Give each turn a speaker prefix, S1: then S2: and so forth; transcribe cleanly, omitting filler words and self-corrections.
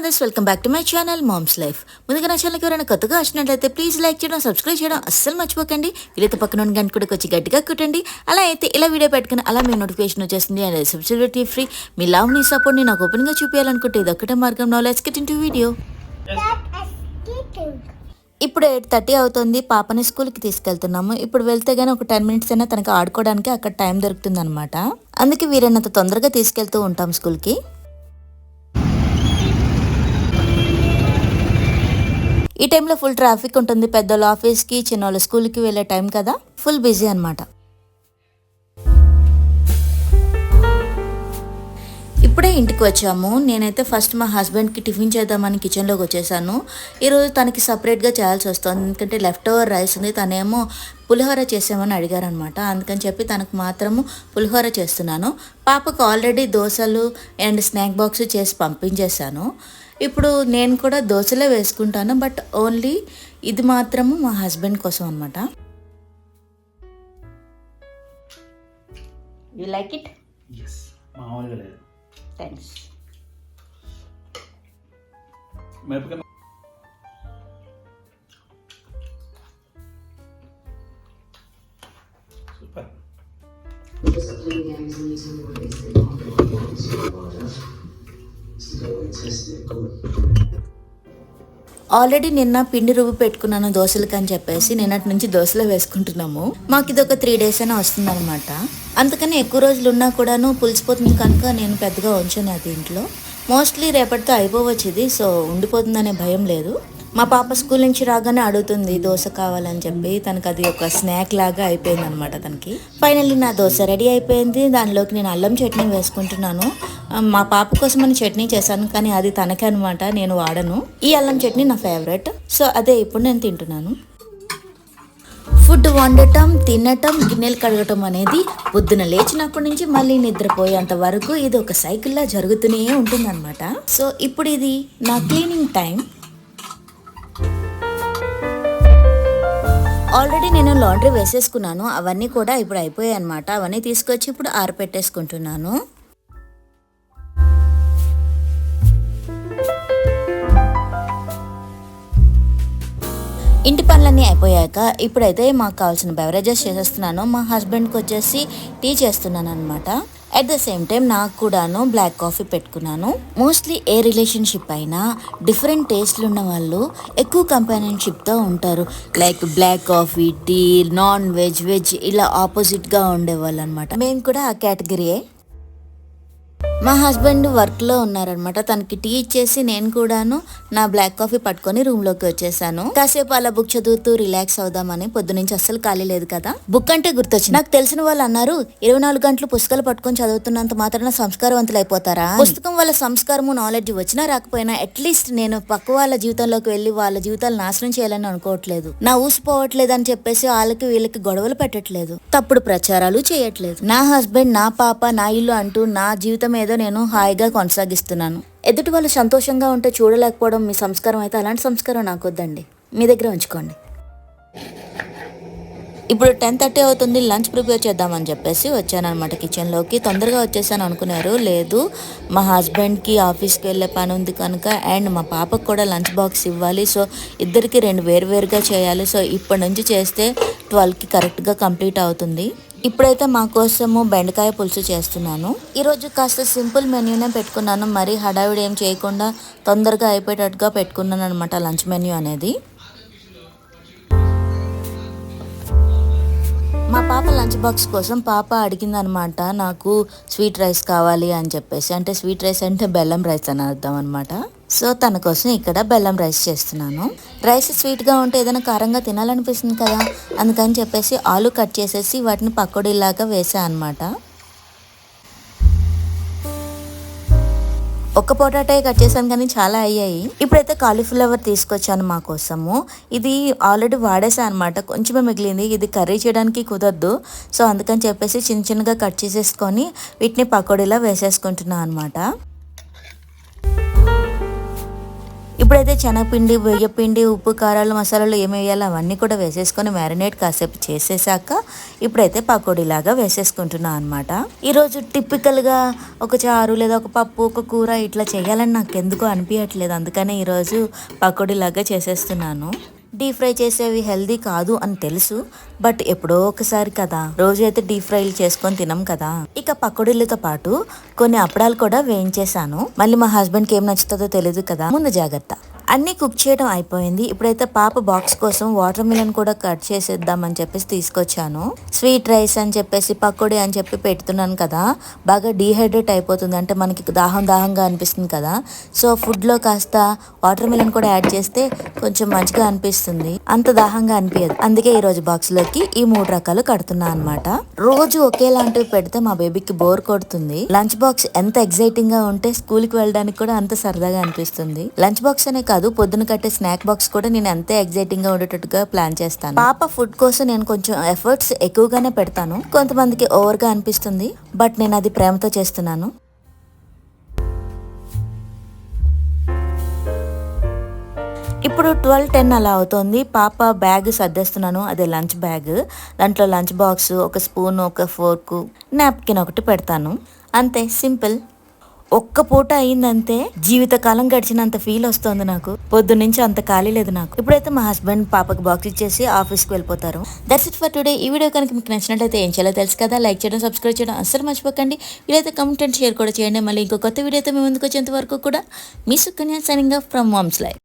S1: Mothers, welcome back to my channel moms life. ముందుగా నా ఛానల్కి ఎవరైనా కొత్తగా వచ్చినట్లయితే ప్లీజ్ లైక్ చేయడం, సబ్స్క్రైబ్ చేయడం అస్సలు మర్చిపోకండి. వీలైతే పక్కన ఉన్న గంట కూడా వచ్చి గట్టిగా కుట్టండి. అలా అయితే ఇలా వీడియో పెట్టుకుని అలా మీ నోటిఫికేషన్ వచ్చేస్తుంది. And subscription free. మీ లవ్ని సపోర్ట్ని నాకు ఓపెన్గా చూపించాలనుకుంటే ఇది ఒక్కటే మార్గం. Now let's get into video. ఇప్పుడు 8:30 అవుతుంది. పాపని స్కూల్కి తీసుకెళ్తున్నాము. ఇప్పుడు వెళ్తే గానీ ఒక 10 minutes అయినా తనకి ఆడుకోవడానికి అక్కడ టైం దొరుకుతుంది అనమాట. అందుకే వీరైనంత తొందరగా తీసుకెళ్తూ ఉంటాం స్కూల్కి. ఈ టైంలో ఫుల్ ట్రాఫిక్ ఉంటుంది. పెద్దోళ్ళ ఆఫీస్కి, చిన్నోళ్ళ స్కూల్కి వెళ్ళే టైం కదా, ఫుల్ బిజీ అనమాట. ఇప్పుడే ఇంటికి వచ్చాము. నేనైతే ఫస్ట్ మా హస్బెండ్కి టిఫిన్ చేద్దామని కిచెన్లోకి వచ్చేసాను. ఈరోజు తనకి సపరేట్గా చేయాల్సి వస్తుంది, ఎందుకంటే లెఫ్ట్ ఓవర్ రైస్ ఉంది. తనేమో పులిహోర చేసామని అడిగారనమాట. అందుకని చెప్పి తనకు మాత్రము పులిహోర చేస్తున్నాను. పాపకు ఆల్రెడీ దోశలు అండ్ స్నాక్ బాక్స్ చేసి పంపించేశాను. ఇప్పుడు నేను కూడా దోశలే వేసుకుంటాను, బట్ ఓన్లీ ఇది మాత్రము మా హస్బెండ్ కోసం అనమాట. You like it?
S2: మామూలుగా లేదు.
S1: థ్యాంక్స్.
S2: సూపర్.
S1: ఆల్రెడీ నిన్న పిండి రుబ్బు పెట్టుకున్నాను దోశలకి అని చెప్పేసి నిన్నటి నుంచి దోశలు వేసుకుంటున్నాము. మాకు ఇది ఒక 3 days అయినా వస్తుంది అనమాట. అందుకని ఎక్కువ రోజులు ఉన్నా కూడాను పులిసిపోతుంది కనుక నేను పెద్దగా ఉంచాను అది ఇంట్లో. మోస్ట్లీ రేపటితో అయిపోవచ్చు ఇది, సో ఉండిపోతుందనే భయం లేదు. మా పాప స్కూల్ నుంచి రాగానే అడుగుతుంది దోశ కావాలని చెప్పి. తనకు అది ఒక స్నాక్ లాగా అయిపోయింది అనమాట తనకి. ఫైనల్లీ నా దోశ రెడీ అయిపోయింది. దానిలోకి నేను అల్లం చట్నీ వేసుకుంటున్నాను. మా పాప కోసం అని చట్నీ చేశాను, కానీ అది తనకే అనమాట, నేను వాడను. ఈ అల్లం చట్నీ నా ఫేవరెట్, సో అదే ఇప్పుడు నేను తింటున్నాను. ఫుడ్ వండటం, తినటం, గిన్నెలు కడగటం అనేది పొద్దున లేచినప్పటి నుంచి మళ్ళీ నిద్రపోయేంత వరకు ఇది ఒక సైకిల్లా జరుగుతూనే ఉంటుంది అనమాట. సో ఇప్పుడు ఇది నా క్లీనింగ్ టైం. ఆల్రెడీ నేను లాండ్రీ వేసేసుకున్నాను. అవన్నీ కూడా ఇప్పుడు అయిపోయాయి అనమాట. అవన్నీ తీసుకొచ్చి ఇప్పుడు ఆరపెట్టేసుకుంటున్నాను. ఇంటి పనులన్నీ అయిపోయాక ఇప్పుడైతే మాకు కావాల్సిన బెవరేజెస్ చేసేస్తున్నాను. మా హస్బెండ్కి వచ్చేసి టీ చేస్తున్నాను అనమాట. అట్ ద సేమ్ టైం నాకు కూడాను బ్లాక్ కాఫీ పెట్టుకున్నాను. మోస్ట్లీ ఏ రిలేషన్షిప్ అయినా డిఫరెంట్ టేస్ట్లు ఉన్న వాళ్ళు ఎక్కువ కంపానియన్షిప్తో ఉంటారు. Like black coffee, tea, non veg, veg ఇలా ఆపోజిట్గా ఉండేవాళ్ళు అనమాట. మేము కూడా ఆ కేటగిరీయే. మా హస్బెండ్ వర్క్లో ఉన్నారనమాట. తనకి టీ ఇచ్చేసి నేను కూడాను నా బ్లాక్ కాఫీ పట్టుకొని రూమ్లోకి వచ్చేసాను. కాసేపు అలా బుక్ చదువుతూ రిలాక్స్ అవుదామని. పొద్దునుంచి అస్సలు ఖాళీ లేదు కదా. బుక్ అంటే గుర్తొచ్చింది. నాకు తెలిసిన వాళ్ళు అన్నారు 24 గంటలు పుస్తకాలు పట్టుకొని చదువుతున్నంత మాత్రాన సంస్కారవంతులు అయిపోతారా. పుస్తకం వల్ల సంస్కారము, నాలెడ్జ్ వచ్చినా రాకపోయినా అట్లీస్ట్ నేను పక్క వాళ్ళ జీవితంలోకి వెళ్ళి వాళ్ళ జీవితాలు నాశనం చేయాలని అనుకోవట్లేదు. నా ఊసిపోవట్లేదు అని చెప్పేసి వాళ్ళకి వీళ్ళకి గొడవలు పెట్టట్లేదు, తప్పుడు ప్రచారాలు చేయట్లేదు. నా హస్బెండ్, నా పాప, నా ఇల్లు అంటూ నా జీవితం ఏదో నేను హాయిగా కొనసాగిస్తున్నాను. ఎదుటి వాళ్ళు సంతోషంగా ఉంటే చూడలేకపోవడం మీ సంస్కారం అయితే అలాంటి సంస్కారం నాకు వద్దండి, మీ దగ్గర ఉంచుకోండి. ఇప్పుడు 10:30 అవుతుంది. లంచ్ ప్రిపేర్ చేద్దామని చెప్పేసి వచ్చాను అనమాట కిచెన్లోకి. తొందరగా వచ్చేసాను అనుకున్నారు, లేదు మా హస్బెండ్కి ఆఫీస్కి వెళ్ళే పని ఉంది కనుక అండ్ మా పాపకు కూడా లంచ్ బాక్స్ ఇవ్వాలి. సో ఇద్దరికి 2 వేరువేరుగా చేయాలి. సో ఇప్పటి నుంచి చేస్తే 12కి కరెక్ట్గా కంప్లీట్ అవుతుంది. ఇప్పుడైతే మా కోసము బెండకాయ పులుసు చేస్తున్నాను. ఈరోజు కాస్త సింపుల్ మెన్యూనే పెట్టుకున్నాను. మరీ హడావిడి ఏం చేయకుండా తొందరగా అయిపోయేటట్టుగా పెట్టుకున్నాను అనమాట లంచ్ మెన్యూ అనేది. మా పాప లంచ్ బాక్స్ కోసం పాప అడిగిందనమాట, నాకు స్వీట్ రైస్ కావాలి అని చెప్పేసి. అంటే స్వీట్ రైస్ అంటే బెల్లం రైస్ అని అర్థం అనమాట. సో తన కోసం ఇక్కడ బెల్లం రైస్ చేస్తున్నాను. రైస్ స్వీట్గా ఉంటే ఏదైనా కారంగా తినాలనిపిస్తుంది కదా, అందుకని చెప్పేసి ఆలు కట్ చేసేసి వాటిని పకోడీలాగా వేసా అనమాట. ఒక్క పొటాటో కట్ చేశాను కానీ చాలా అయ్యాయి. ఇప్పుడైతే కాలీఫ్లవర్ తీసుకొచ్చాను మా కోసము. ఇది ఆల్రెడీ వాడేసా అనమాట, కొంచెమే మిగిలింది. ఇది కర్రీ చేయడానికి కుదరదు, సో అందుకని చెప్పేసి చిన్న చిన్నగా కట్ చేసేసుకొని వీటిని పకోడీలా వేసేసుకుంటున్నాను అనమాట. ఇప్పుడైతే శనగపిండి, బియ్యపిండి, ఉప్పు, కారాలు, మసాలాలు ఏమి వేయాలో అవన్నీ కూడా వేసేసుకొని మ్యారినేట్ కాసేపు చేసేసాక ఇప్పుడైతే పకోడీలాగా వేసేసుకుంటున్నాను అనమాట. ఈరోజు టిపికల్గా ఒక చారు లేదా ఒక పప్పు, ఒక కూర ఇట్లా చేయాలని నాకు ఎందుకో అనిపించట్లేదు. అందుకనే ఈరోజు పకోడీలాగా చేసేస్తున్నాను. డీప్ ఫ్రై చేసేవి హెల్దీ కాదు అని తెలుసు, బట్ ఎప్పుడో ఒకసారి కదా, రోజు అయితే డీప్ ఫ్రైలు చేసుకొని తినం కదా. ఇక పకోడీలతో పాటు కొన్ని అప్పడాలు కూడా వేయించేసాను. మళ్ళీ మా హస్బెండ్కి ఏం నచ్చుతుందో తెలియదు కదా, ముందు జాగ్రత్త. అన్నీ కుక్ చేయడం అయిపోయింది. ఇప్పుడైతే పాప బాక్స్ కోసం వాటర్ మిలన్ కూడా కట్ చేసేద్దామని చెప్పేసి తీసుకొచ్చాను. స్వీట్ రైస్ అని చెప్పేసి పకోడీ అని చెప్పి పెడుతున్నాను కదా, బాగా డీహైడ్రేట్ అయిపోతుంది. అంటే మనకి దాహంగా అనిపిస్తుంది కదా, సో ఫుడ్లో కాస్త వాటర్ మిలన్ కూడా యాడ్ చేస్తే కొంచెం మంచిగా అనిపిస్తుంది, అంత దాహంగా అనిపించదు. అందుకే ఈరోజు బాక్స్లోకి ఈ 3 రకాలు కడుతున్నా అనమాట. రోజు ఒకేలాంటివి పెడితే మా బేబీకి బోర్ కొడుతుంది. లంచ్ బాక్స్ ఎంత ఎక్సైటింగ్ గా ఉంటే స్కూల్కి వెళ్ళడానికి కూడా అంత సరదాగా అనిపిస్తుంది. లంచ్ బాక్స్ అనే కాదు, పొద్దున కట్టే స్నాక్ బాక్స్ కూడా నేను అంతే ఎక్సైటింగ్ గా ఉండేటట్టుగా ప్లాన్ చేస్తాను. పాప ఫుడ్ కోసం నేను కొంచెం ఎఫర్ట్స్ ఎక్కువగానే పెడతాను. కొంతమందికి ఓవర్ గా అనిపిస్తుంది, బట్ నేను అది ప్రేమతో చేస్తున్నాను. ఇప్పుడు 12:10 అలా అవుతుంది. పాప బ్యాగ్ సర్దేస్తున్నాను, అదే లంచ్ బ్యాగ్. దాంట్లో లంచ్ బాక్స్, ఒక స్పూన్, ఒక ఫోర్కు, నాప్కిన్ ఒకటి పెడతాను. అంతే, సింపుల్. ఒక్క పూట అయిందంతే జీవితకాలం గడిచినంత ఫీల్ వస్తుంది నాకు. పొద్దున్నుంచి అంత ఖాళీ లేదు నాకు. ఇప్పుడైతే మా హస్బెండ్ పాపకి బాక్స్ ఇచ్చేసి ఆఫీస్కి వెళ్ళిపోతారు. That's it for today. ఈ వీడియో కనుక మీకు నచ్చినట్లయితే ఏం చేయాలో తెలుసు కదా, లైక్ చేయడం, సబ్స్క్రైబ్ చేయడం అస్సలు మర్చిపోకండి. వీలైతే కమెంట్ అండ్ షేర్ కూడా చేయండి. మళ్ళీ ఇంకో కొత్త వీడియోతో మీ ముందుకు వచ్చేంత వరకు కూడా మీ Sukanya signing off from mom's life.